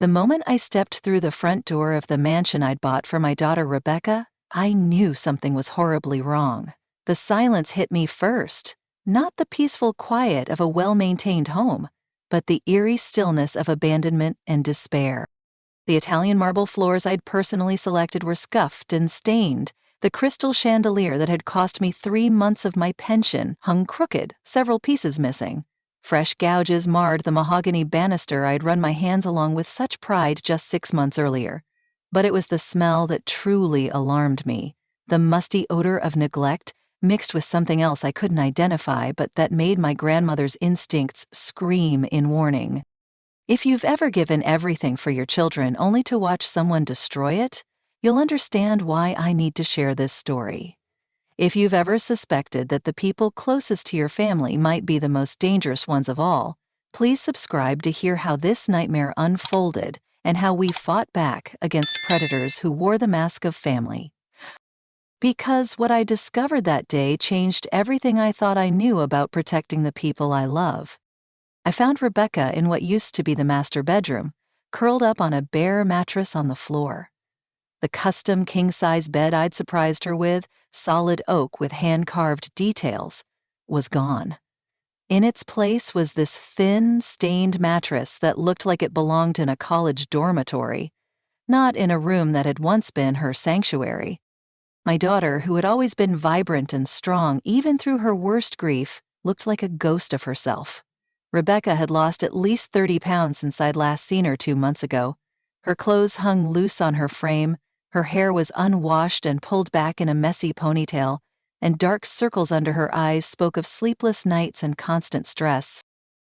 The moment I stepped through the front door of the mansion I'd bought for my daughter Rebecca, I knew something was horribly wrong. The silence hit me first, not the peaceful quiet of a well-maintained home, but the eerie stillness of abandonment and despair. The Italian marble floors I'd personally selected were scuffed and stained. The crystal chandelier that had cost me 3 months of my pension hung crooked, several pieces missing. Fresh gouges marred the mahogany banister I'd run my hands along with such pride just 6 months earlier. But it was the smell that truly alarmed me, the musty odor of neglect mixed with something else I couldn't identify but that made my grandmother's instincts scream in warning. If you've ever given everything for your children only to watch someone destroy it, you'll understand why I need to share this story. If you've ever suspected that the people closest to your family might be the most dangerous ones of all, please subscribe to hear how this nightmare unfolded and how we fought back against predators who wore the mask of family. Because what I discovered that day changed everything I thought I knew about protecting the people I love. I found Rebecca in what used to be the master bedroom, curled up on a bare mattress on the floor. The custom king-size bed I'd surprised her with, solid oak with hand-carved details, was gone. In its place was this thin, stained mattress that looked like it belonged in a college dormitory, not in a room that had once been her sanctuary. My daughter, who had always been vibrant and strong even through her worst grief, looked like a ghost of herself. Rebecca had lost at least 30 pounds since I'd last seen her 2 months ago. Her clothes hung loose on her frame, her hair was unwashed and pulled back in a messy ponytail, and dark circles under her eyes spoke of sleepless nights and constant stress.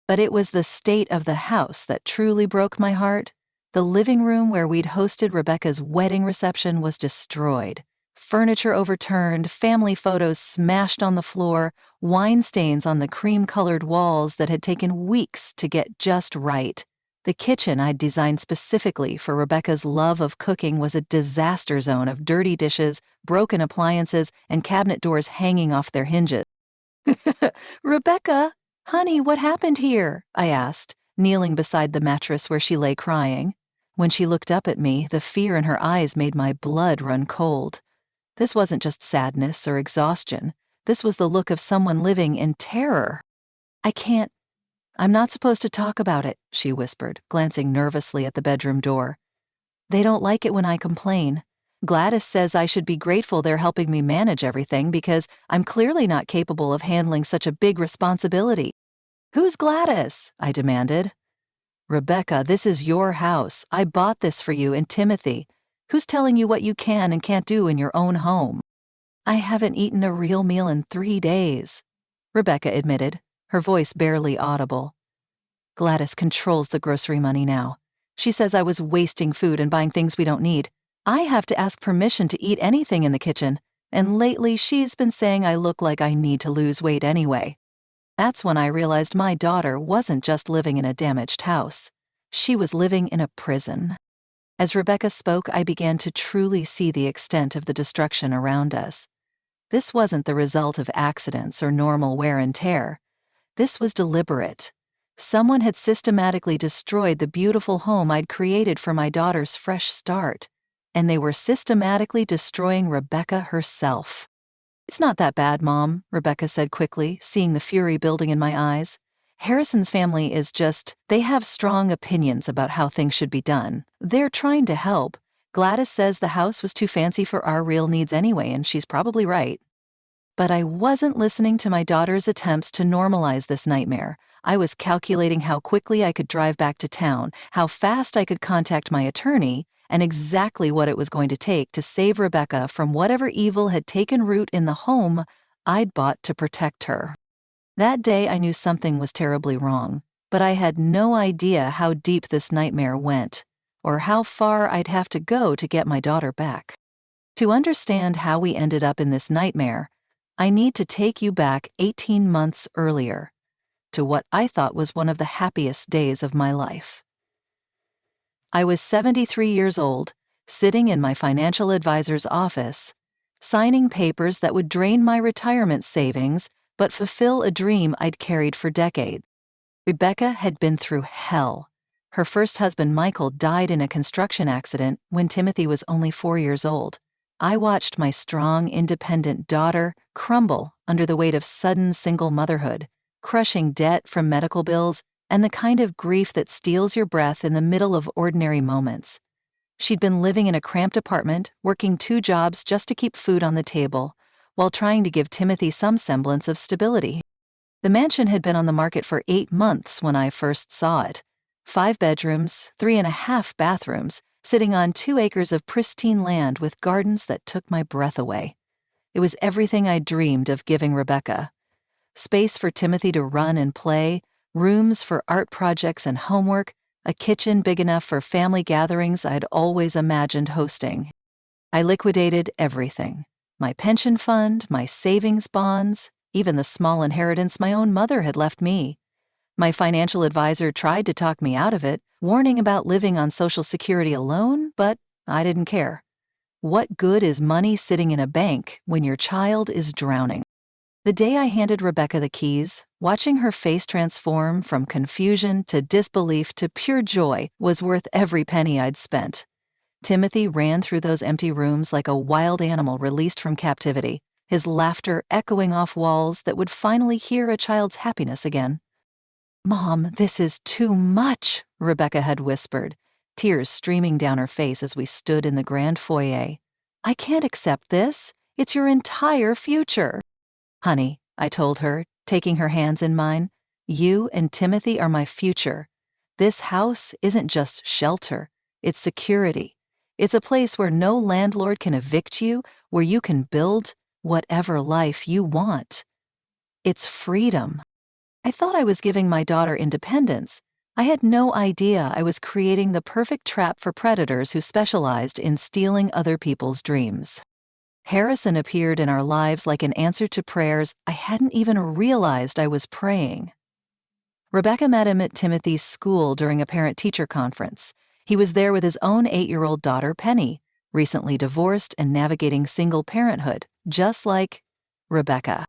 But it was the state of the house that truly broke my heart. The living room where we'd hosted Rebecca's wedding reception was destroyed. Furniture overturned, family photos smashed on the floor, wine stains on the cream-colored walls that had taken weeks to get just right. The kitchen I'd designed specifically for Rebecca's love of cooking was a disaster zone of dirty dishes, broken appliances, and cabinet doors hanging off their hinges. "Rebecca, honey, what happened here?" I asked, kneeling beside the mattress where she lay crying. When she looked up at me, the fear in her eyes made my blood run cold. This wasn't just sadness or exhaustion. This was the look of someone living in terror. I'm not supposed to talk about it," she whispered, glancing nervously at the bedroom door. "They don't like it when I complain. Gladys says I should be grateful they're helping me manage everything because I'm clearly not capable of handling such a big responsibility." "Who's Gladys?" I demanded. "Rebecca, this is your house. I bought this for you and Timothy. Who's telling you what you can and can't do in your own home?" "I haven't eaten a real meal in 3 days," Rebecca admitted, her voice barely audible. "Gladys controls the grocery money now. She says I was wasting food and buying things we don't need. I have to ask permission to eat anything in the kitchen, and lately she's been saying I look like I need to lose weight anyway." That's when I realized my daughter wasn't just living in a damaged house. She was living in a prison. As Rebecca spoke, I began to truly see the extent of the destruction around us. This wasn't the result of accidents or normal wear and tear. This was deliberate. Someone had systematically destroyed the beautiful home I'd created for my daughter's fresh start, and they were systematically destroying Rebecca herself. "It's not that bad, Mom," Rebecca said quickly, seeing the fury building in my eyes. "Harrison's family is they have strong opinions about how things should be done. They're trying to help. Gladys says the house was too fancy for our real needs anyway, and she's probably right." But I wasn't listening to my daughter's attempts to normalize this nightmare. I was calculating how quickly I could drive back to town, how fast I could contact my attorney, and exactly what it was going to take to save Rebecca from whatever evil had taken root in the home I'd bought to protect her. That day I knew something was terribly wrong, but I had no idea how deep this nightmare went, or how far I'd have to go to get my daughter back. To understand how we ended up in this nightmare, I need to take you back 18 months earlier, to what I thought was one of the happiest days of my life. I was 73 years old, sitting in my financial advisor's office, signing papers that would drain my retirement savings but fulfill a dream I'd carried for decades. Rebecca had been through hell. Her first husband, Michael, died in a construction accident when Timothy was only 4 years old. I watched my strong, independent daughter crumble under the weight of sudden single motherhood, crushing debt from medical bills, and the kind of grief that steals your breath in the middle of ordinary moments. She'd been living in a cramped apartment, working 2 jobs just to keep food on the table, while trying to give Timothy some semblance of stability. The mansion had been on the market for 8 months when I first saw it. 5 bedrooms, 3.5 bathrooms, sitting on 2 acres of pristine land with gardens that took my breath away. It was everything I dreamed of giving Rebecca. Space for Timothy to run and play, rooms for art projects and homework, a kitchen big enough for family gatherings I'd always imagined hosting. I liquidated everything. My pension fund, my savings bonds, even the small inheritance my own mother had left me. My financial advisor tried to talk me out of it, warning about living on Social Security alone, but I didn't care. What good is money sitting in a bank when your child is drowning? The day I handed Rebecca the keys, watching her face transform from confusion to disbelief to pure joy was worth every penny I'd spent. Timothy ran through those empty rooms like a wild animal released from captivity, his laughter echoing off walls that would finally hear a child's happiness again. "Mom, this is too much," Rebecca had whispered, tears streaming down her face as we stood in the grand foyer. "I can't accept this. It's your entire future." "Honey," I told her, taking her hands in mine, "you and Timothy are my future. This house isn't just shelter, it's security. It's a place where no landlord can evict you, where you can build whatever life you want. It's freedom." I thought I was giving my daughter independence. I had no idea I was creating the perfect trap for predators who specialized in stealing other people's dreams. Harrison appeared in our lives like an answer to prayers I hadn't even realized I was praying. Rebecca met him at Timothy's school during a parent-teacher conference. He was there with his own 8-year-old daughter, Penny, recently divorced and navigating single parenthood, just like Rebecca.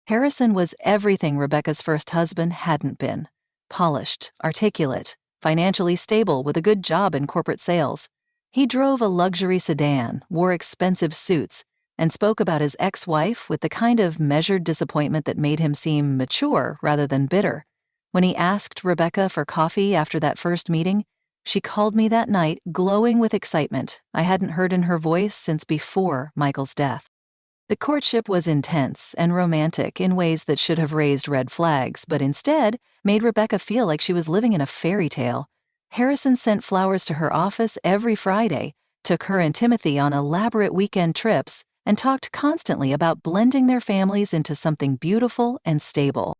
Harrison was everything Rebecca's first husband hadn't been: polished, articulate, financially stable with a good job in corporate sales. He drove a luxury sedan, wore expensive suits, and spoke about his ex-wife with the kind of measured disappointment that made him seem mature rather than bitter. When he asked Rebecca for coffee after that first meeting, she called me that night glowing with excitement I hadn't heard in her voice since before Michael's death. The courtship was intense and romantic in ways that should have raised red flags, but instead made Rebecca feel like she was living in a fairy tale. Harrison sent flowers to her office every Friday, took her and Timothy on elaborate weekend trips, and talked constantly about blending their families into something beautiful and stable.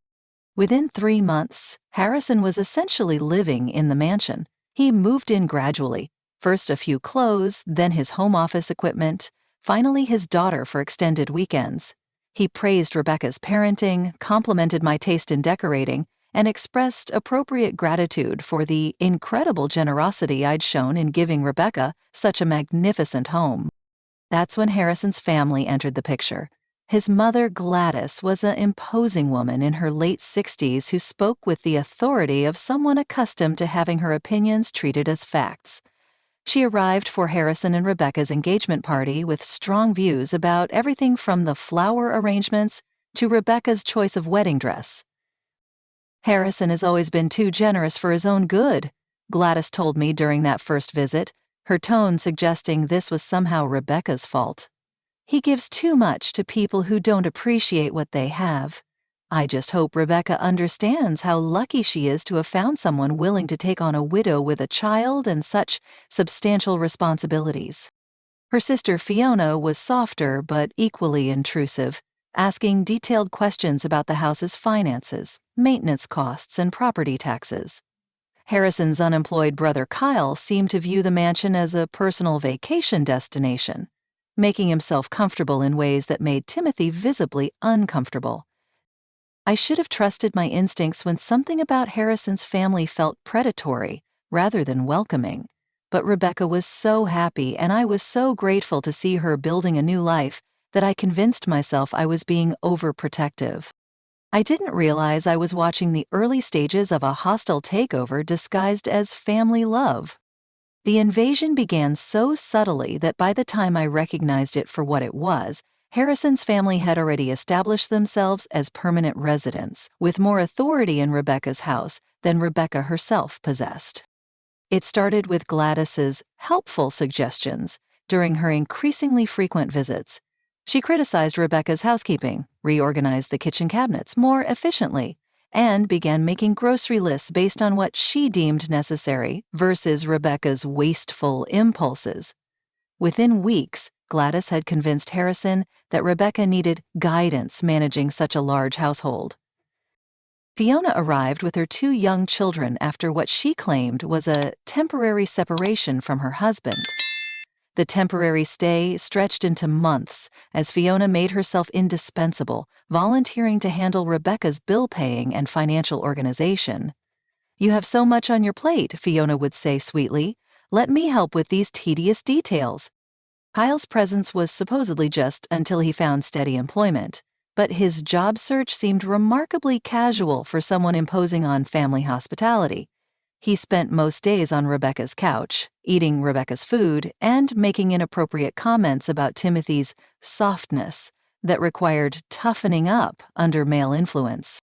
Within 3 months, Harrison was essentially living in the mansion. He moved in gradually, first a few clothes, then his home office equipment, finally his daughter for extended weekends. He praised Rebecca's parenting, complimented my taste in decorating, and expressed appropriate gratitude for the incredible generosity I'd shown in giving Rebecca such a magnificent home. That's when Harrison's family entered the picture. His mother, Gladys, was an imposing woman in her late 60s who spoke with the authority of someone accustomed to having her opinions treated as facts. She arrived for Harrison and Rebecca's engagement party with strong views about everything from the flower arrangements to Rebecca's choice of wedding dress. "Harrison has always been too generous for his own good," Gladys told me during that first visit, her tone suggesting this was somehow Rebecca's fault. "He gives too much to people who don't appreciate what they have. I just hope Rebecca understands how lucky she is to have found someone willing to take on a widow with a child and such substantial responsibilities." Her sister Fiona was softer but equally intrusive, asking detailed questions about the house's finances, maintenance costs, and property taxes. Harrison's unemployed brother Kyle seemed to view the mansion as a personal vacation destination, making himself comfortable in ways that made Timothy visibly uncomfortable. I should have trusted my instincts when something about Harrison's family felt predatory rather than welcoming. But Rebecca was so happy, and I was so grateful to see her building a new life that I convinced myself I was being overprotective. I didn't realize I was watching the early stages of a hostile takeover disguised as family love. The invasion began so subtly that by the time I recognized it for what it was, Harrison's family had already established themselves as permanent residents, with more authority in Rebecca's house than Rebecca herself possessed. It started with Gladys's helpful suggestions during her increasingly frequent visits. She criticized Rebecca's housekeeping, reorganized the kitchen cabinets more efficiently, and began making grocery lists based on what she deemed necessary versus Rebecca's wasteful impulses. Within weeks, Gladys had convinced Harrison that Rebecca needed guidance managing such a large household. Fiona arrived with her 2 young children after what she claimed was a temporary separation from her husband. The temporary stay stretched into months as Fiona made herself indispensable, volunteering to handle Rebecca's bill paying and financial organization. "You have so much on your plate," Fiona would say sweetly. "Let me help with these tedious details." Kyle's presence was supposedly just until he found steady employment, but his job search seemed remarkably casual for someone imposing on family hospitality. He spent most days on Rebecca's couch, eating Rebecca's food, and making inappropriate comments about Timothy's softness that required toughening up under male influence.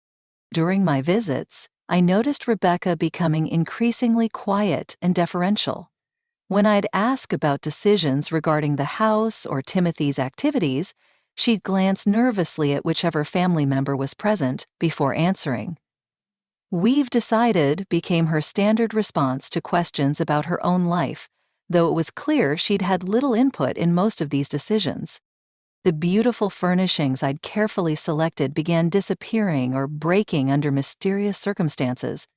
During my visits, I noticed Rebecca becoming increasingly quiet and deferential. When I'd ask about decisions regarding the house or Timothy's activities, she'd glance nervously at whichever family member was present before answering. "We've decided" became her standard response to questions about her own life, though it was clear she'd had little input in most of these decisions. The beautiful furnishings I'd carefully selected began disappearing or breaking under mysterious circumstances.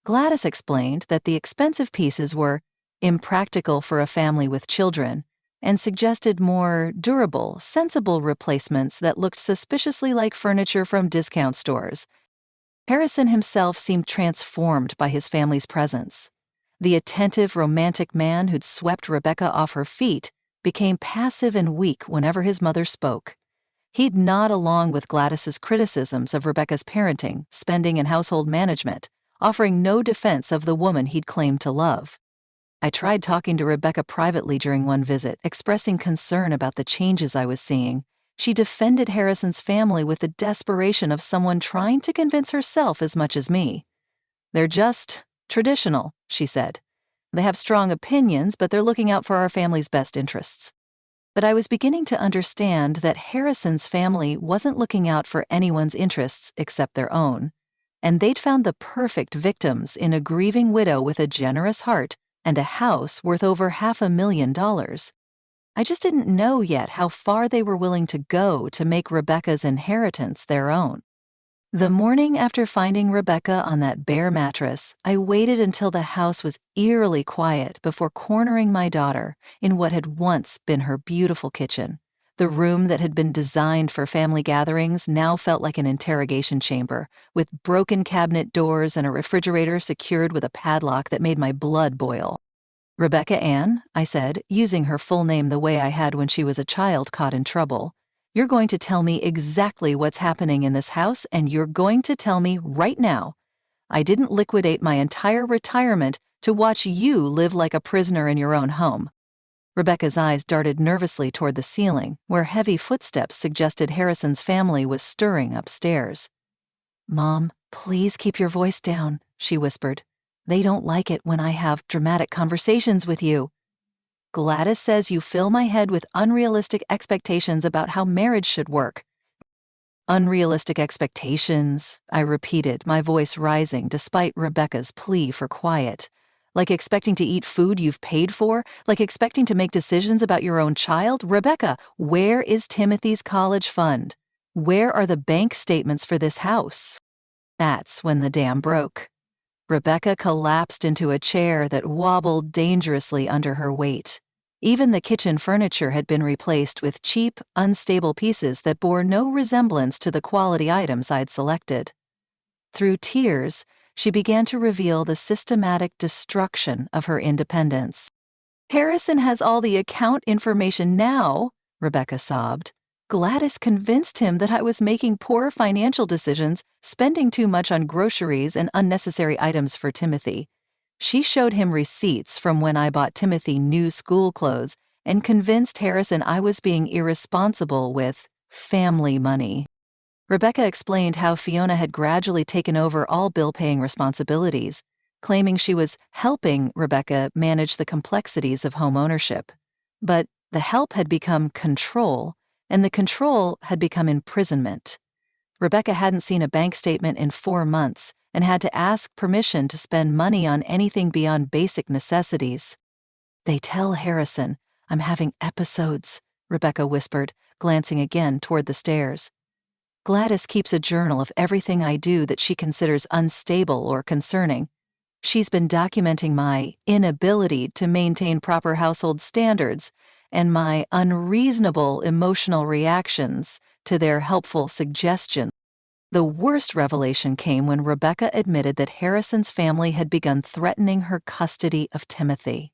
Gladys explained that the expensive pieces were impractical for a family with children and suggested more durable, sensible replacements that looked suspiciously like furniture from discount stores. Harrison himself seemed transformed by his family's presence. The attentive, romantic man who'd swept Rebecca off her feet became passive and weak whenever his mother spoke. He'd nod along with Gladys's criticisms of Rebecca's parenting, spending, and household management, offering no defense of the woman he'd claimed to love. I tried talking to Rebecca privately during one visit, expressing concern about the changes I was seeing. She defended Harrison's family with the desperation of someone trying to convince herself as much as me. "They're just traditional," she said. "They have strong opinions, but they're looking out for our family's best interests." But I was beginning to understand that Harrison's family wasn't looking out for anyone's interests except their own, and they'd found the perfect victims in a grieving widow with a generous heart and a house worth over $500,000. I just didn't know yet how far they were willing to go to make Rebecca's inheritance their own. The morning after finding Rebecca on that bare mattress, I waited until the house was eerily quiet before cornering my daughter in what had once been her beautiful kitchen. The room that had been designed for family gatherings now felt like an interrogation chamber, with broken cabinet doors and a refrigerator secured with a padlock that made my blood boil. "Rebecca Ann," I said, using her full name the way I had when she was a child caught in trouble, "you're going to tell me exactly what's happening in this house, and you're going to tell me right now. I didn't liquidate my entire retirement to watch you live like a prisoner in your own home." Rebecca's eyes darted nervously toward the ceiling, where heavy footsteps suggested Harrison's family was stirring upstairs. "Mom, please keep your voice down," she whispered. "They don't like it when I have dramatic conversations with you." "Gladys says you fill my head with unrealistic expectations about how marriage should work." "Unrealistic expectations," I repeated, my voice rising despite Rebecca's plea for quiet. "Like expecting to eat food you've paid for? Like expecting to make decisions about your own child? Rebecca, where is Timothy's college fund? Where are the bank statements for this house?" That's when the dam broke. Rebecca collapsed into a chair that wobbled dangerously under her weight. Even the kitchen furniture had been replaced with cheap, unstable pieces that bore no resemblance to the quality items I'd selected. Through tears, she began to reveal the systematic destruction of her independence. "Harrison has all the account information now," Rebecca sobbed. Gladys convinced him that I was making poor financial decisions, spending too much on groceries and unnecessary items for Timothy. She showed him receipts from when I bought Timothy new school clothes and convinced Harrison I was being irresponsible with family money. Rebecca explained how Fiona had gradually taken over all bill-paying responsibilities, claiming she was helping Rebecca manage the complexities of home ownership. But the help had become control, and the control had become imprisonment. Rebecca hadn't seen a bank statement in 4 months and had to ask permission to spend money on anything beyond basic necessities. "They tell Harrison I'm having episodes," Rebecca whispered, glancing again toward the stairs. "Gladys keeps a journal of everything I do that she considers unstable or concerning. She's been documenting my inability to maintain proper household standards and my unreasonable emotional reactions to their helpful suggestions." The worst revelation came when Rebecca admitted that Harrison's family had begun threatening her custody of Timothy.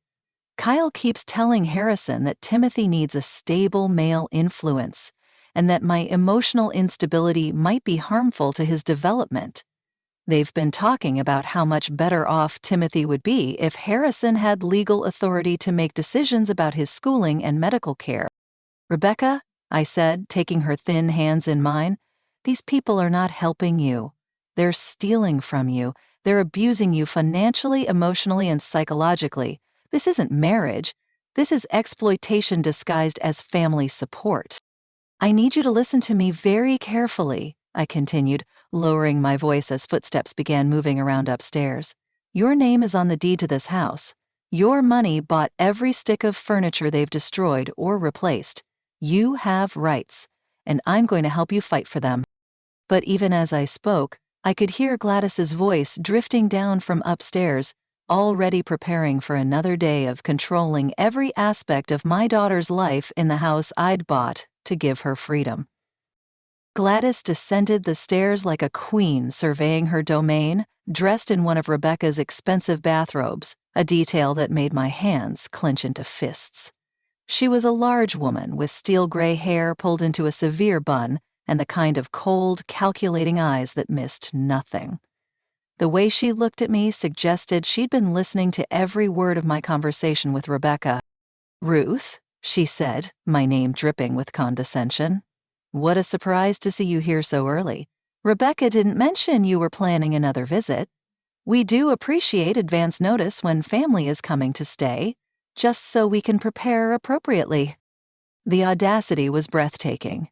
"Kyle keeps telling Harrison that Timothy needs a stable male influence and that my emotional instability might be harmful to his development. They've been talking about how much better off Timothy would be if Harrison had legal authority to make decisions about his schooling and medical care." "Rebecca," I said, taking her thin hands in mine, "these people are not helping you. They're stealing from you. They're abusing you financially, emotionally, and psychologically. This isn't marriage. This is exploitation disguised as family support. I need you to listen to me very carefully," I continued, lowering my voice as footsteps began moving around upstairs. "Your name is on the deed to this house. Your money bought every stick of furniture they've destroyed or replaced. You have rights, and I'm going to help you fight for them." But even as I spoke, I could hear Gladys's voice drifting down from upstairs, already preparing for another day of controlling every aspect of my daughter's life in the house I'd bought to give her freedom. Gladys descended the stairs like a queen surveying her domain, dressed in one of Rebecca's expensive bathrobes, a detail that made my hands clench into fists. She was a large woman with steel gray hair pulled into a severe bun and the kind of cold, calculating eyes that missed nothing. The way she looked at me suggested she'd been listening to every word of my conversation with Rebecca. "Ruth," she said, my name dripping with condescension. "What a surprise to see you here so early. Rebecca didn't mention you were planning another visit. We do appreciate advance notice when family is coming to stay, just so we can prepare appropriately." The audacity was breathtaking.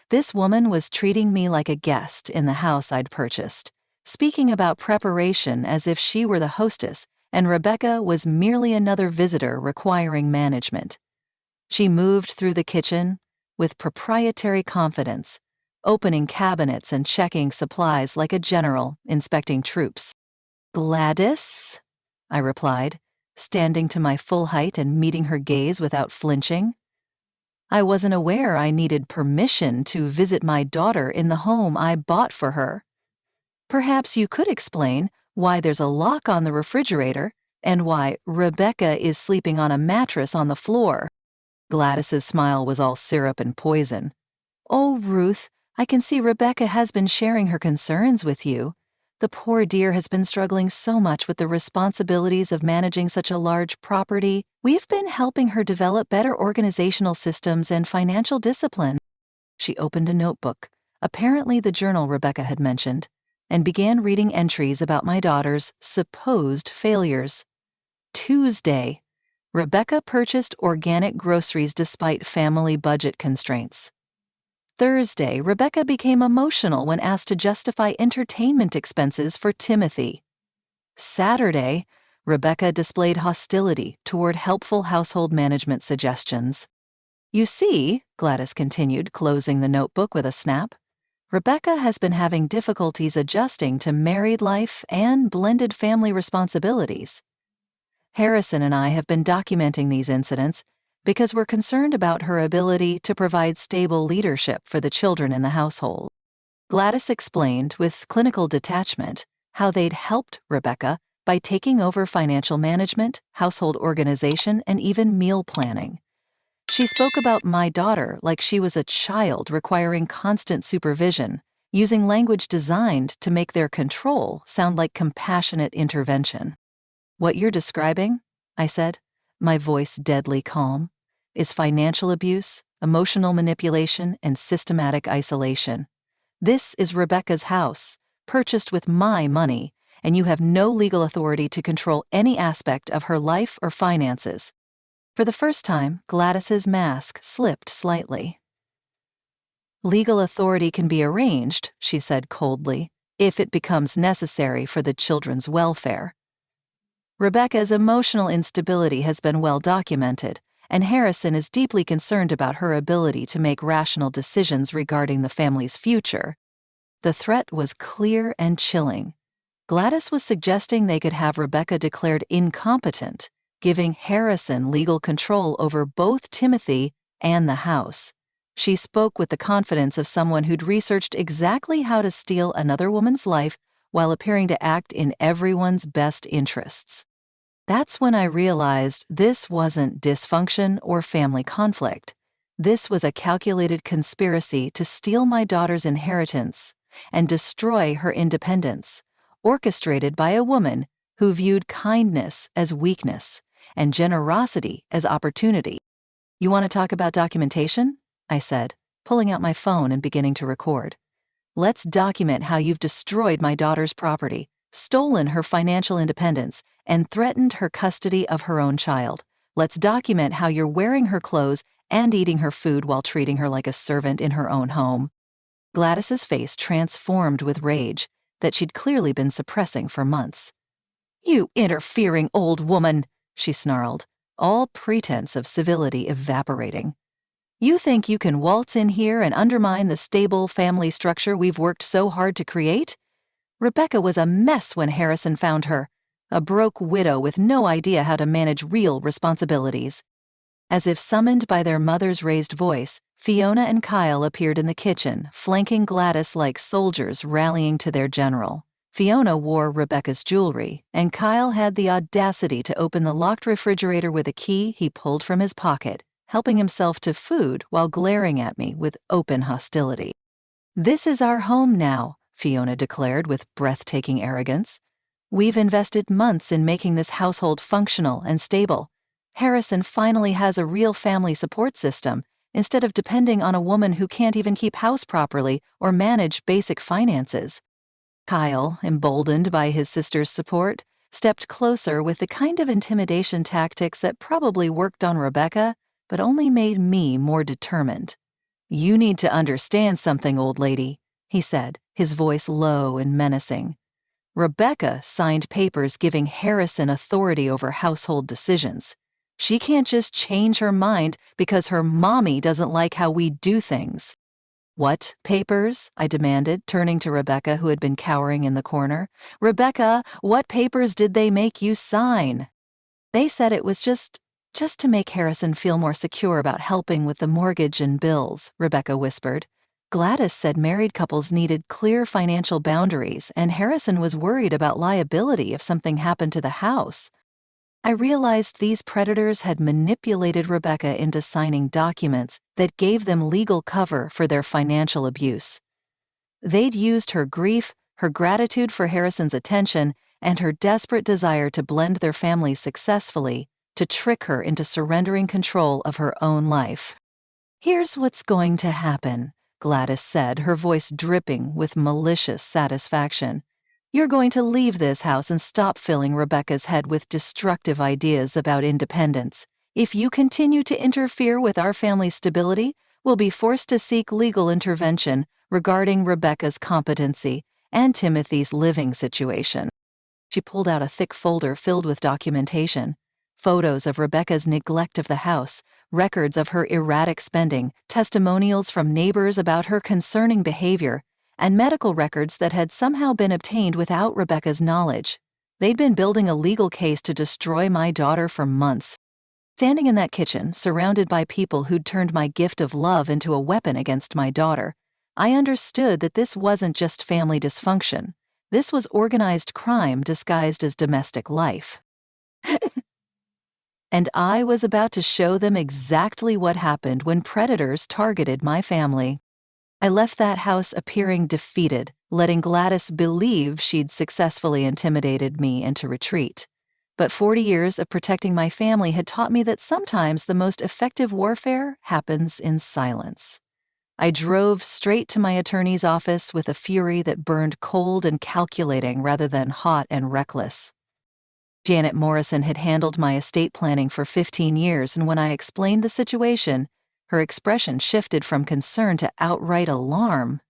This woman was treating me like a guest in the house I'd purchased, speaking about preparation as if she were the hostess and Rebecca was merely another visitor requiring management. She moved through the kitchen with proprietary confidence, opening cabinets and checking supplies like a general inspecting troops. "Gladys," I replied, standing to my full height and meeting her gaze without flinching. I wasn't aware I needed permission to visit my daughter in the home I bought for her. "Perhaps you could explain why there's a lock on the refrigerator and why Rebecca is sleeping on a mattress on the floor." Gladys's smile was all syrup and poison. "Oh, Ruth, I can see Rebecca has been sharing her concerns with you. The poor dear has been struggling so much with the responsibilities of managing such a large property. We've been helping her develop better organizational systems and financial discipline." She opened a notebook, apparently the journal Rebecca had mentioned, and began reading entries about my daughter's supposed failures. Tuesday, Rebecca purchased organic groceries despite family budget constraints. Thursday, Rebecca became emotional when asked to justify entertainment expenses for Timothy. Saturday, Rebecca displayed hostility toward helpful household management suggestions. "You see," Gladys continued, closing the notebook with a snap, "Rebecca has been having difficulties adjusting to married life and blended family responsibilities. Harrison and I have been documenting these incidents because we're concerned about her ability to provide stable leadership for the children in the household." Gladys explained with clinical detachment how they'd helped Rebecca by taking over financial management, household organization, and even meal planning. She spoke about my daughter like she was a child requiring constant supervision, using language designed to make their control sound like compassionate intervention. "What you're describing," I said, my voice deadly calm, "is financial abuse, emotional manipulation, and systematic isolation. This is Rebecca's house, purchased with my money, and you have no legal authority to control any aspect of her life or finances." For the first time, Gladys's mask slipped slightly. "Legal authority can be arranged," she said coldly, "if it becomes necessary for the children's welfare." Rebecca's emotional instability has been well documented, and Harrison is deeply concerned about her ability to make rational decisions regarding the family's future. The threat was clear and chilling. Gladys was suggesting they could have Rebecca declared incompetent, giving Harrison legal control over both Timothy and the house. She spoke with the confidence of someone who'd researched exactly how to steal another woman's life while appearing to act in everyone's best interests. That's when I realized this wasn't dysfunction or family conflict. This was a calculated conspiracy to steal my daughter's inheritance and destroy her independence, orchestrated by a woman who viewed kindness as weakness and generosity as opportunity. "You want to talk about documentation?" I said, pulling out my phone and beginning to record. "Let's document how you've destroyed my daughter's property, stolen her financial independence, and threatened her custody of her own child. Let's document how you're wearing her clothes and eating her food while treating her like a servant in her own home." Gladys's face transformed with rage that she'd clearly been suppressing for months. "You interfering old woman," she snarled, all pretense of civility evaporating. "You think you can waltz in here and undermine the stable family structure we've worked so hard to create? Rebecca was a mess when Harrison found her, a broke widow with no idea how to manage real responsibilities." As if summoned by their mother's raised voice, Fiona and Kyle appeared in the kitchen, flanking Gladys like soldiers rallying to their general. Fiona wore Rebecca's jewelry, and Kyle had the audacity to open the locked refrigerator with a key he pulled from his pocket, helping himself to food while glaring at me with open hostility. "This is our home now," Fiona declared with breathtaking arrogance. "We've invested months in making this household functional and stable. Harrison finally has a real family support system, instead of depending on a woman who can't even keep house properly or manage basic finances." Kyle, emboldened by his sister's support, stepped closer with the kind of intimidation tactics that probably worked on Rebecca, but only made me more determined. "You need to understand something, old lady," he said, his voice low and menacing. "Rebecca signed papers giving Harrison authority over household decisions. She can't just change her mind because her mommy doesn't like how we do things." "What papers?" I demanded, turning to Rebecca, who had been cowering in the corner. "Rebecca, what papers did they make you sign?" "They said it was just to make Harrison feel more secure about helping with the mortgage and bills," Rebecca whispered. "Gladys said married couples needed clear financial boundaries, and Harrison was worried about liability if something happened to the house." I realized these predators had manipulated Rebecca into signing documents that gave them legal cover for their financial abuse. They'd used her grief, her gratitude for Harrison's attention, and her desperate desire to blend their families successfully to trick her into surrendering control of her own life. "Here's what's going to happen," Gladys said, her voice dripping with malicious satisfaction. "You're going to leave this house and stop filling Rebecca's head with destructive ideas about independence. If you continue to interfere with our family's stability, we'll be forced to seek legal intervention regarding Rebecca's competency and Timothy's living situation." She pulled out a thick folder filled with documentation. Photos of Rebecca's neglect of the house, records of her erratic spending, testimonials from neighbors about her concerning behavior, and medical records that had somehow been obtained without Rebecca's knowledge. They'd been building a legal case to destroy my daughter for months. Standing in that kitchen, surrounded by people who'd turned my gift of love into a weapon against my daughter, I understood that this wasn't just family dysfunction. This was organized crime disguised as domestic life. and I was about to show them exactly what happened when predators targeted my family. I left that house appearing defeated, letting Gladys believe she'd successfully intimidated me into retreat. But 40 years of protecting my family had taught me that sometimes the most effective warfare happens in silence. I drove straight to my attorney's office with a fury that burned cold and calculating rather than hot and reckless. Janet Morrison had handled my estate planning for 15 years, and when I explained the situation, her expression shifted from concern to outright alarm.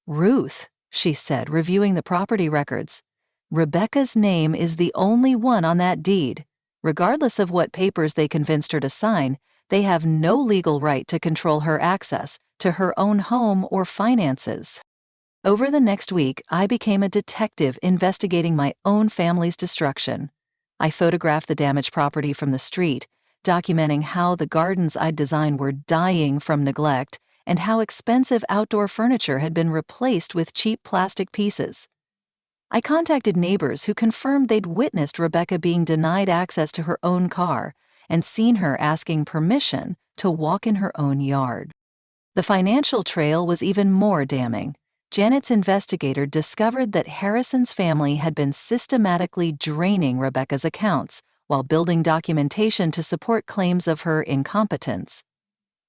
"Ruth," she said, reviewing the property records, "Rebecca's name is the only one on that deed. Regardless of what papers they convinced her to sign, they have no legal right to control her access to her own home or finances." Over the next week, I became a detective investigating my own family's destruction. I photographed the damaged property from the street, documenting how the gardens I'd designed were dying from neglect and how expensive outdoor furniture had been replaced with cheap plastic pieces. I contacted neighbors who confirmed they'd witnessed Rebecca being denied access to her own car and seen her asking permission to walk in her own yard. The financial trail was even more damning. Janet's investigator discovered that Harrison's family had been systematically draining Rebecca's accounts while building documentation to support claims of her incompetence.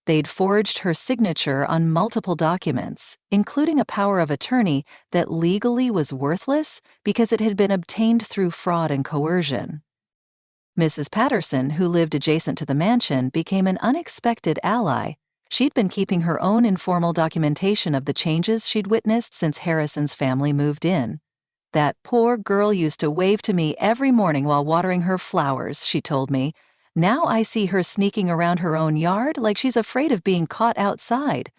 They'd forged her signature on multiple documents, including a power of attorney that legally was worthless because it had been obtained through fraud and coercion. Mrs. Patterson, who lived adjacent to the mansion, became an unexpected ally. She'd been keeping her own informal documentation of the changes she'd witnessed since Harrison's family moved in. "That poor girl used to wave to me every morning while watering her flowers," she told me. "Now I see her sneaking around her own yard like she's afraid of being caught outside."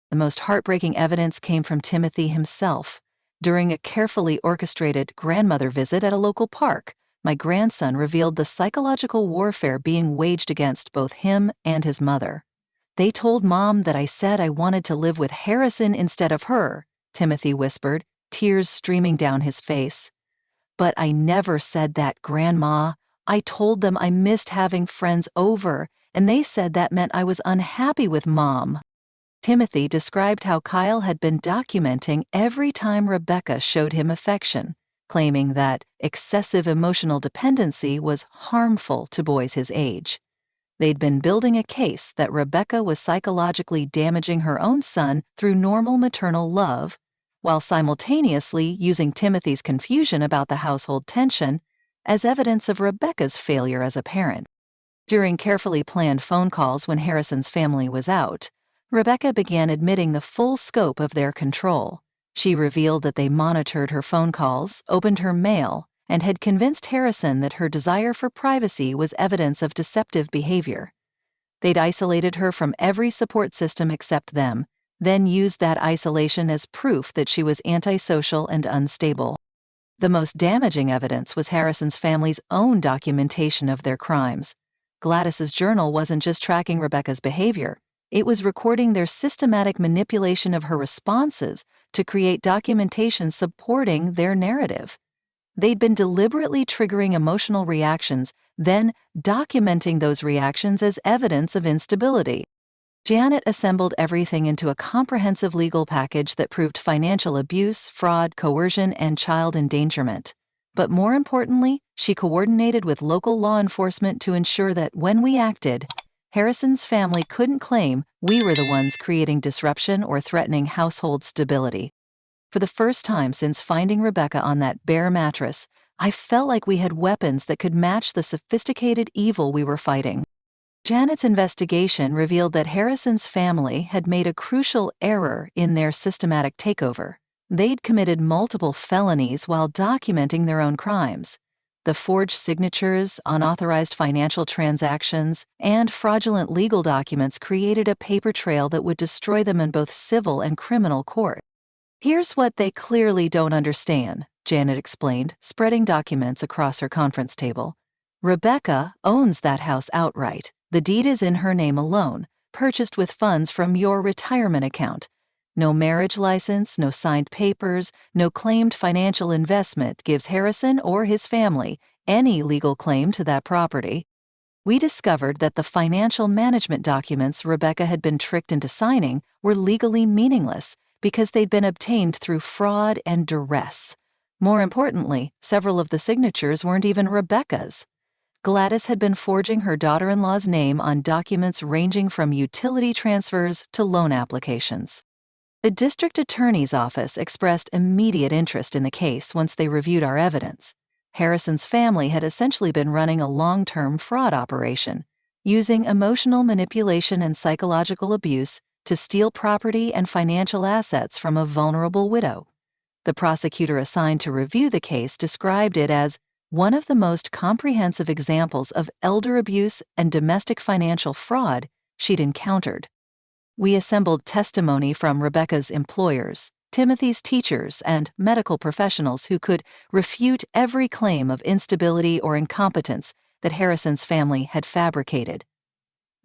The most heartbreaking evidence came from Timothy himself. During a carefully orchestrated grandmother visit at a local park, my grandson revealed the psychological warfare being waged against both him and his mother. "They told Mom that I said I wanted to live with Harrison instead of her," Timothy whispered, tears streaming down his face. "But I never said that, Grandma. I told them I missed having friends over, and they said that meant I was unhappy with Mom." Timothy described how Kyle had been documenting every time Rebecca showed him affection, claiming that excessive emotional dependency was harmful to boys his age. They'd been building a case that Rebecca was psychologically damaging her own son through normal maternal love, while simultaneously using Timothy's confusion about the household tension as evidence of Rebecca's failure as a parent. During carefully planned phone calls when Harrison's family was out, Rebecca began admitting the full scope of their control. She revealed that they monitored her phone calls, opened her mail, and had convinced Harrison that her desire for privacy was evidence of deceptive behavior. They'd isolated her from every support system except them, then used that isolation as proof that she was antisocial and unstable. The most damaging evidence was Harrison's family's own documentation of their crimes. Gladys's journal wasn't just tracking Rebecca's behavior, it was recording their systematic manipulation of her responses to create documentation supporting their narrative. They'd been deliberately triggering emotional reactions, then documenting those reactions as evidence of instability. Janet assembled everything into a comprehensive legal package that proved financial abuse, fraud, coercion, and child endangerment. But more importantly, she coordinated with local law enforcement to ensure that when we acted, Harrison's family couldn't claim we were the ones creating disruption or threatening household stability. For the first time since finding Rebecca on that bare mattress, I felt like we had weapons that could match the sophisticated evil we were fighting. Janet's investigation revealed that Harrison's family had made a crucial error in their systematic takeover. They'd committed multiple felonies while documenting their own crimes. The forged signatures, unauthorized financial transactions, and fraudulent legal documents created a paper trail that would destroy them in both civil and criminal court. "Here's what they clearly don't understand," Janet explained, spreading documents across her conference table. "Rebecca owns that house outright. The deed is in her name alone, purchased with funds from your retirement account. No marriage license, no signed papers, no claimed financial investment gives Harrison or his family any legal claim to that property." We discovered that the financial management documents Rebecca had been tricked into signing were legally meaningless because they'd been obtained through fraud and duress. More importantly, several of the signatures weren't even Rebecca's. Gladys had been forging her daughter-in-law's name on documents ranging from utility transfers to loan applications. The district attorney's office expressed immediate interest in the case once they reviewed our evidence. Harrison's family had essentially been running a long-term fraud operation, using emotional manipulation and psychological abuse to steal property and financial assets from a vulnerable widow. The prosecutor assigned to review the case described it as one of the most comprehensive examples of elder abuse and domestic financial fraud she'd encountered. We assembled testimony from Rebecca's employers, Timothy's teachers, and medical professionals who could refute every claim of instability or incompetence that Harrison's family had fabricated.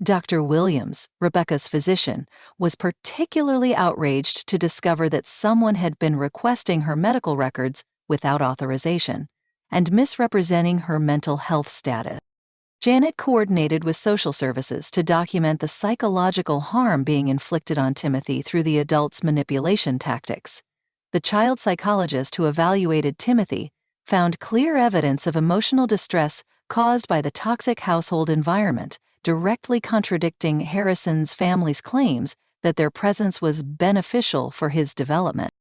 Dr. Williams, Rebecca's physician, was particularly outraged to discover that someone had been requesting her medical records without authorization and misrepresenting her mental health status. Janet coordinated with social services to document the psychological harm being inflicted on Timothy through the adult's manipulation tactics. The child psychologist who evaluated Timothy found clear evidence of emotional distress caused by the toxic household environment, directly contradicting Harrison's family's claims that their presence was beneficial for his development.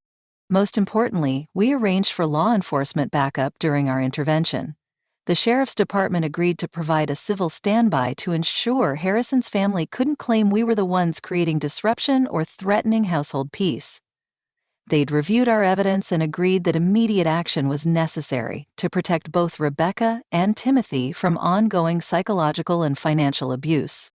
Most importantly, we arranged for law enforcement backup during our intervention. The sheriff's department agreed to provide a civil standby to ensure Harrison's family couldn't claim we were the ones creating disruption or threatening household peace. They'd reviewed our evidence and agreed that immediate action was necessary to protect both Rebecca and Timothy from ongoing psychological and financial abuse.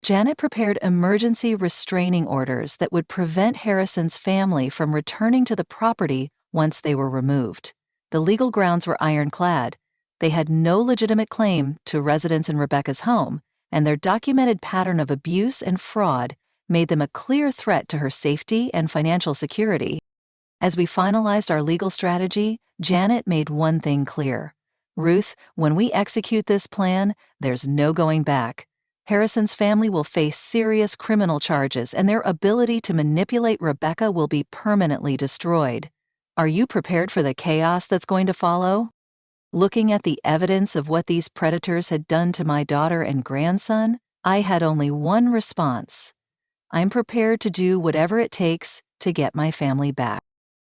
Janet prepared emergency restraining orders that would prevent Harrison's family from returning to the property once they were removed. The legal grounds were ironclad. They had no legitimate claim to residence in Rebecca's home, and their documented pattern of abuse and fraud made them a clear threat to her safety and financial security. As we finalized our legal strategy, Janet made one thing clear. Ruth, when we execute this plan, there's no going back. Harrison's family will face serious criminal charges, and their ability to manipulate Rebecca will be permanently destroyed. Are you prepared for the chaos that's going to follow? Looking at the evidence of what these predators had done to my daughter and grandson, I had only one response. I'm prepared to do whatever it takes to get my family back.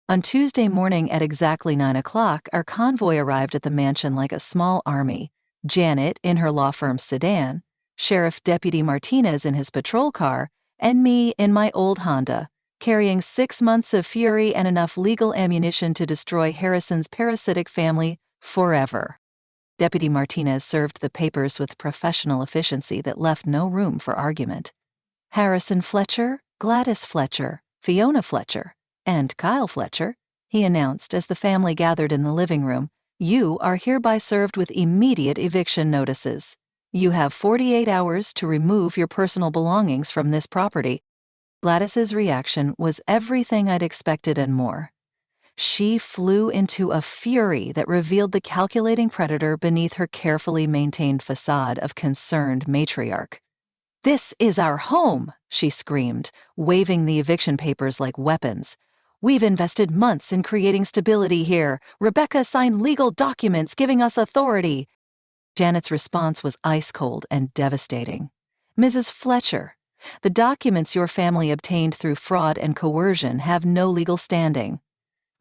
On Tuesday morning at exactly 9 o'clock, our convoy arrived at the mansion like a small army. Janet in her law firm's sedan, Sheriff Deputy Martinez in his patrol car, and me in my old Honda, carrying 6 months of fury and enough legal ammunition to destroy Harrison's parasitic family forever. Deputy Martinez served the papers with professional efficiency that left no room for argument. Harrison Fletcher, Gladys Fletcher, Fiona Fletcher, and Kyle Fletcher, he announced as the family gathered in the living room, you are hereby served with immediate eviction notices. You have 48 hours to remove your personal belongings from this property. Gladys's reaction was everything I'd expected and more. She flew into a fury that revealed the calculating predator beneath her carefully maintained facade of concerned matriarch. "This is our home," she screamed, waving the eviction papers like weapons. "We've invested months in creating stability here. Rebecca signed legal documents giving us authority." Janet's response was ice-cold and devastating. "Mrs. Fletcher, the documents your family obtained through fraud and coercion have no legal standing.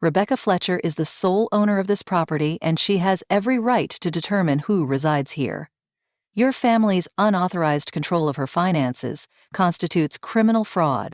Rebecca Fletcher is the sole owner of this property, and she has every right to determine who resides here. Your family's unauthorized control of her finances constitutes criminal fraud."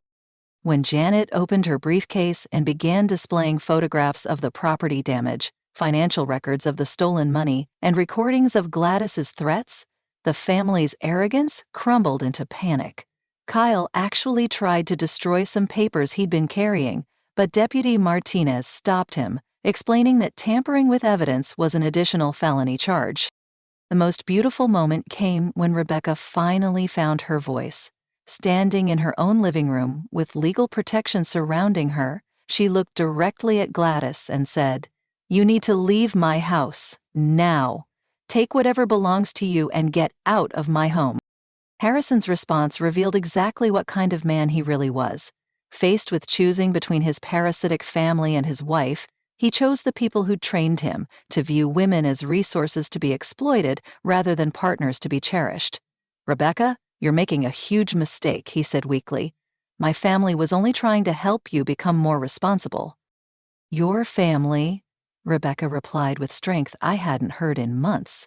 When Janet opened her briefcase and began displaying photographs of the property damage, financial records of the stolen money, and recordings of Gladys's threats, the family's arrogance crumbled into panic. Kyle actually tried to destroy some papers he'd been carrying, but Deputy Martinez stopped him, explaining that tampering with evidence was an additional felony charge. The most beautiful moment came when Rebecca finally found her voice. Standing in her own living room with legal protection surrounding her, she looked directly at Gladys and said, "You need to leave my house, now. Take whatever belongs to you and get out of my home." Harrison's response revealed exactly what kind of man he really was. Faced with choosing between his parasitic family and his wife, he chose the people who trained him to view women as resources to be exploited rather than partners to be cherished. "Rebecca, you're making a huge mistake," he said weakly. "My family was only trying to help you become more responsible." "Your family," Rebecca replied with strength I hadn't heard in months,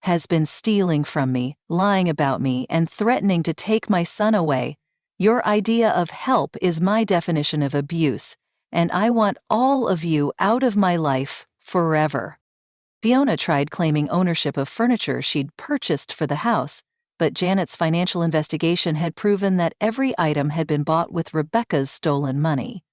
"has been stealing from me, lying about me, and threatening to take my son away. Your idea of help is my definition of abuse, and I want all of you out of my life forever." Fiona tried claiming ownership of furniture she'd purchased for the house, but Janet's financial investigation had proven that every item had been bought with Rebecca's stolen money.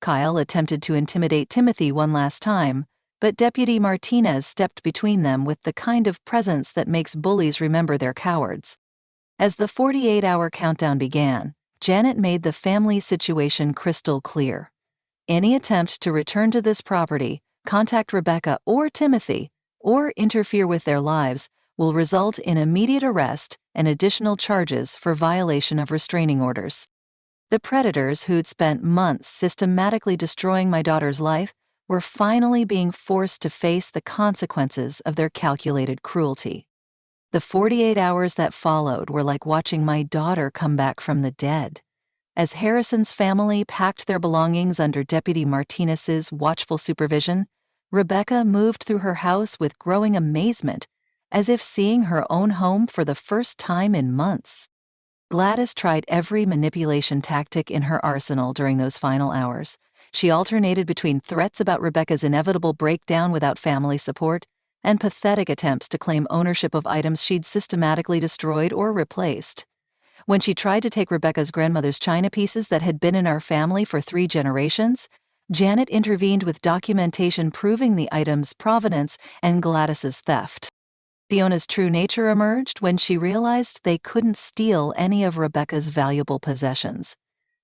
Kyle attempted to intimidate Timothy one last time, but Deputy Martinez stepped between them with the kind of presence that makes bullies remember their cowards. As the 48-hour countdown began, Janet made the family situation crystal clear. Any attempt to return to this property, contact Rebecca or Timothy, or interfere with their lives will result in immediate arrest and additional charges for violation of restraining orders. The predators who'd spent months systematically destroying my daughter's life were finally being forced to face the consequences of their calculated cruelty. The 48 hours that followed were like watching my daughter come back from the dead. As Harrison's family packed their belongings under Deputy Martinez's watchful supervision, Rebecca moved through her house with growing amazement, as if seeing her own home for the first time in months. Gladys tried every manipulation tactic in her arsenal during those final hours. She alternated between threats about Rebecca's inevitable breakdown without family support and pathetic attempts to claim ownership of items she'd systematically destroyed or replaced. When she tried to take Rebecca's grandmother's china pieces that had been in our family for 3 generations, Janet intervened with documentation proving the item's provenance and Gladys's theft. Fiona's true nature emerged when she realized they couldn't steal any of Rebecca's valuable possessions.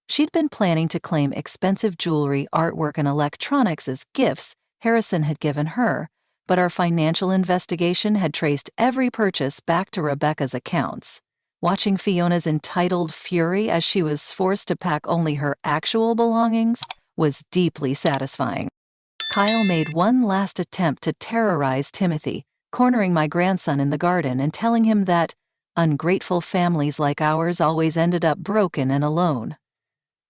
She'd been planning to claim expensive jewelry, artwork, and electronics as gifts Harrison had given her, but our financial investigation had traced every purchase back to Rebecca's accounts. Watching Fiona's entitled fury as she was forced to pack only her actual belongings was deeply satisfying. Kyle made one last attempt to terrorize Timothy, cornering my grandson in the garden and telling him that ungrateful families like ours always ended up broken and alone.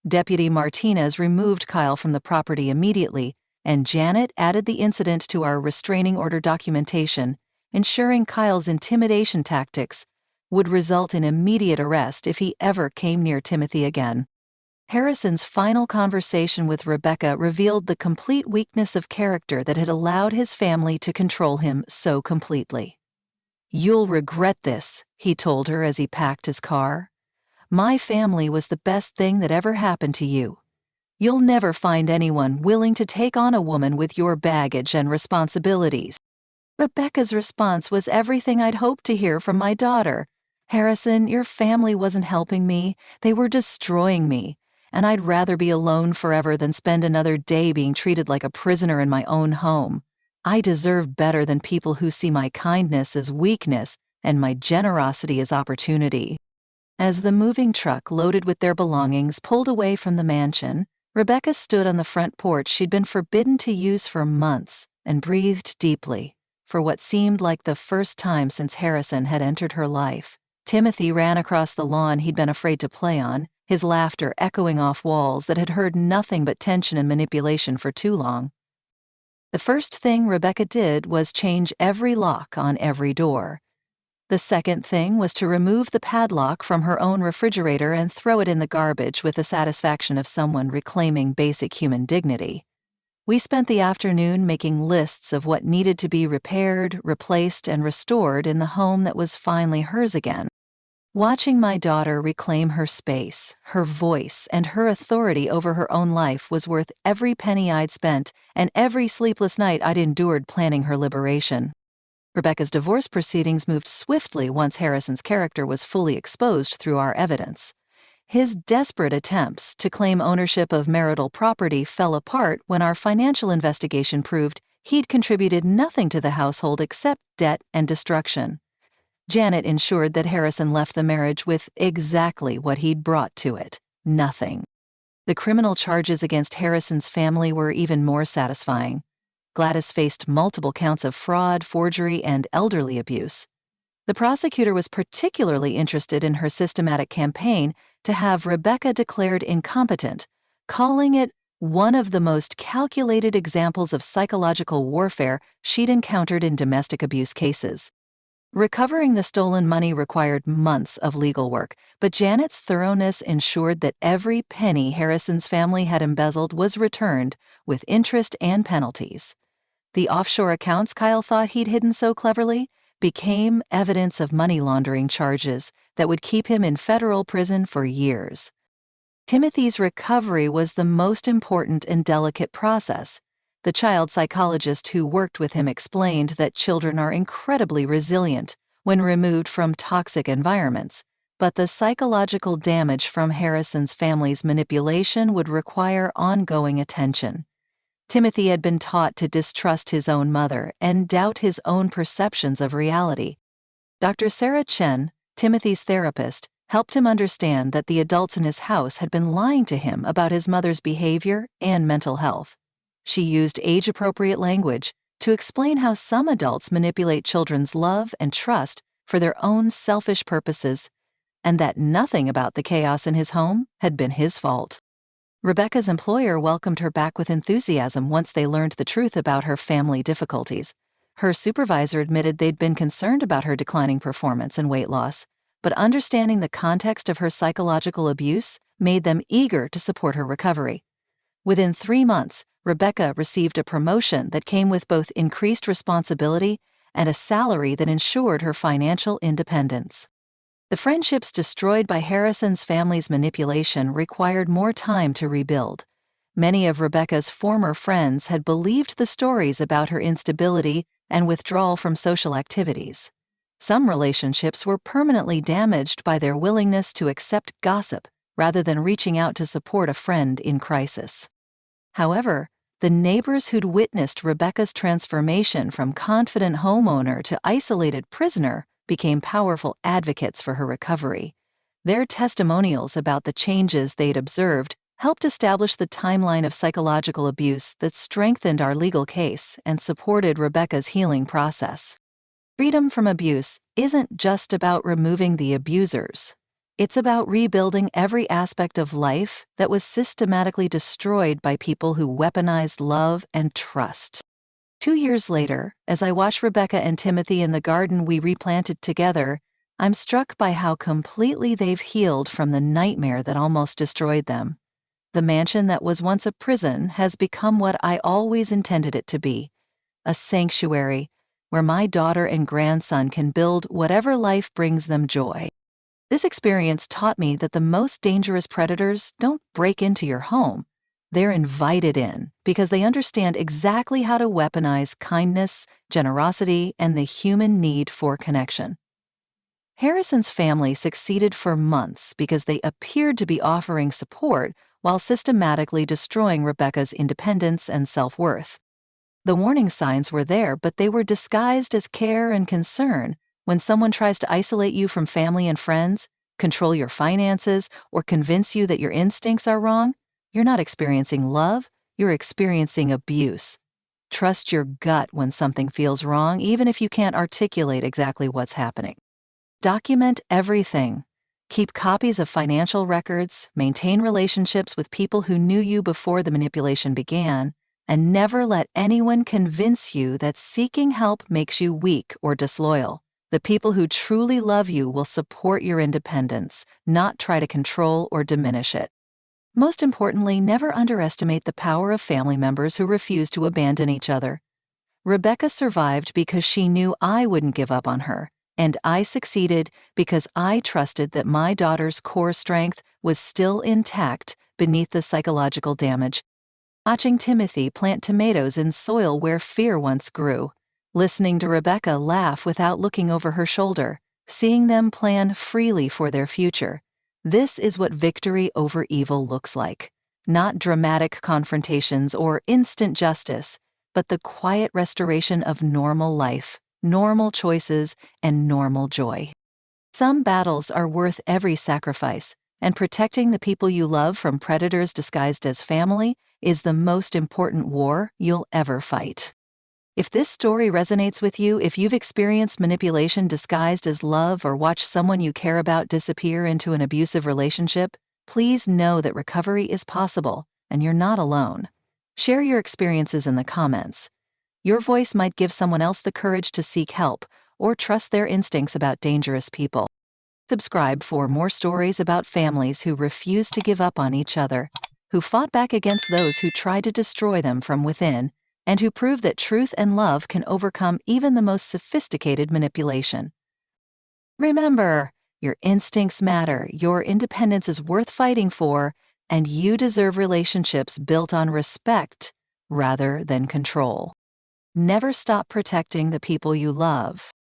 Deputy Martinez removed Kyle from the property immediately, and Janet added the incident to our restraining order documentation, ensuring Kyle's intimidation tactics would result in immediate arrest if he ever came near Timothy again. Harrison's final conversation with Rebecca revealed the complete weakness of character that had allowed his family to control him so completely. "You'll regret this," he told her as he packed his car. "My family was the best thing that ever happened to you. You'll never find anyone willing to take on a woman with your baggage and responsibilities." Rebecca's response was everything I'd hoped to hear from my daughter. "Harrison, your family wasn't helping me. They were destroying me. And I'd rather be alone forever than spend another day being treated like a prisoner in my own home. I deserve better than people who see my kindness as weakness and my generosity as opportunity." As the moving truck loaded with their belongings pulled away from the mansion, Rebecca stood on the front porch she'd been forbidden to use for months and breathed deeply, for what seemed like the first time since Harrison had entered her life. Timothy ran across the lawn he'd been afraid to play on, his laughter echoing off walls that had heard nothing but tension and manipulation for too long. The first thing Rebecca did was change every lock on every door. The second thing was to remove the padlock from her own refrigerator and throw it in the garbage with the satisfaction of someone reclaiming basic human dignity. We spent the afternoon making lists of what needed to be repaired, replaced, and restored in the home that was finally hers again. Watching my daughter reclaim her space, her voice, and her authority over her own life was worth every penny I'd spent and every sleepless night I'd endured planning her liberation. Rebecca's divorce proceedings moved swiftly once Harrison's character was fully exposed through our evidence. His desperate attempts to claim ownership of marital property fell apart when our financial investigation proved He'd contributed nothing to the household except debt and destruction. Janet ensured that Harrison left the marriage with exactly what he'd brought to it: nothing. The criminal charges against Harrison's family were even more satisfying. Gladys faced multiple counts of fraud, forgery, and elderly abuse. The prosecutor was particularly interested in her systematic campaign to have Rebecca declared incompetent, calling it one of the most calculated examples of psychological warfare she'd encountered in domestic abuse cases. Recovering the stolen money required months of legal work, but Janet's thoroughness ensured that every penny Harrison's family had embezzled was returned, with interest and penalties. The offshore accounts Kyle thought he'd hidden so cleverly became evidence of money laundering charges that would keep him in federal prison for years. Timothy's recovery was the most important and delicate process. The child psychologist who worked with him explained that children are incredibly resilient when removed from toxic environments, but the psychological damage from Harrison's family's manipulation would require ongoing attention. Timothy had been taught to distrust his own mother and doubt his own perceptions of reality. Dr. Sarah Chen, Timothy's therapist, helped him understand that the adults in his house had been lying to him about his mother's behavior and mental health. She used age-appropriate language to explain how some adults manipulate children's love and trust for their own selfish purposes, and that nothing about the chaos in his home had been his fault. Rebecca's employer welcomed her back with enthusiasm once they learned the truth about her family difficulties. Her supervisor admitted they'd been concerned about her declining performance and weight loss, but understanding the context of her psychological abuse made them eager to support her recovery. Within 3 months, Rebecca received a promotion that came with both increased responsibility and a salary that ensured her financial independence. The friendships destroyed by Harrison's family's manipulation required more time to rebuild. Many of Rebecca's former friends had believed the stories about her instability and withdrawal from social activities. Some relationships were permanently damaged by their willingness to accept gossip rather than reaching out to support a friend in crisis. However, the neighbors who'd witnessed Rebecca's transformation from confident homeowner to isolated prisoner became powerful advocates for her recovery. Their testimonials about the changes they'd observed helped establish the timeline of psychological abuse that strengthened our legal case and supported Rebecca's healing process. Freedom from abuse isn't just about removing the abusers. It's about rebuilding every aspect of life that was systematically destroyed by people who weaponized love and trust. 2 years later, as I watch Rebecca and Timothy in the garden we replanted together, I'm struck by how completely they've healed from the nightmare that almost destroyed them. The mansion that was once a prison has become what I always intended it to be: a sanctuary where my daughter and grandson can build whatever life brings them joy. This experience taught me that the most dangerous predators don't break into your home. They're invited in because they understand exactly how to weaponize kindness, generosity, and the human need for connection. Harrison's family succeeded for months because they appeared to be offering support while systematically destroying Rebecca's independence and self-worth. The warning signs were there, but they were disguised as care and concern. When someone tries to isolate you from family and friends, control your finances, or convince you that your instincts are wrong, you're not experiencing love, you're experiencing abuse. Trust your gut when something feels wrong, even if you can't articulate exactly what's happening. Document everything. Keep copies of financial records, maintain relationships with people who knew you before the manipulation began, and never let anyone convince you that seeking help makes you weak or disloyal. The people who truly love you will support your independence, not try to control or diminish it. Most importantly, never underestimate the power of family members who refuse to abandon each other. Rebecca survived because she knew I wouldn't give up on her, and I succeeded because I trusted that my daughter's core strength was still intact beneath the psychological damage. Watching Timothy plant tomatoes in soil where fear once grew, listening to Rebecca laugh without looking over her shoulder, seeing them plan freely for their future. This is what victory over evil looks like. Not dramatic confrontations or instant justice, but the quiet restoration of normal life, normal choices, and normal joy. Some battles are worth every sacrifice, and protecting the people you love from predators disguised as family is the most important war you'll ever fight. If this story resonates with you, if you've experienced manipulation disguised as love or watched someone you care about disappear into an abusive relationship, please know that recovery is possible and you're not alone. Share your experiences in the comments. Your voice might give someone else the courage to seek help or trust their instincts about dangerous people. Subscribe for more stories about families who refuse to give up on each other, who fought back against those who tried to destroy them from within, and who prove that truth and love can overcome even the most sophisticated manipulation. Remember, your instincts matter, your independence is worth fighting for, and you deserve relationships built on respect rather than control. Never stop protecting the people you love.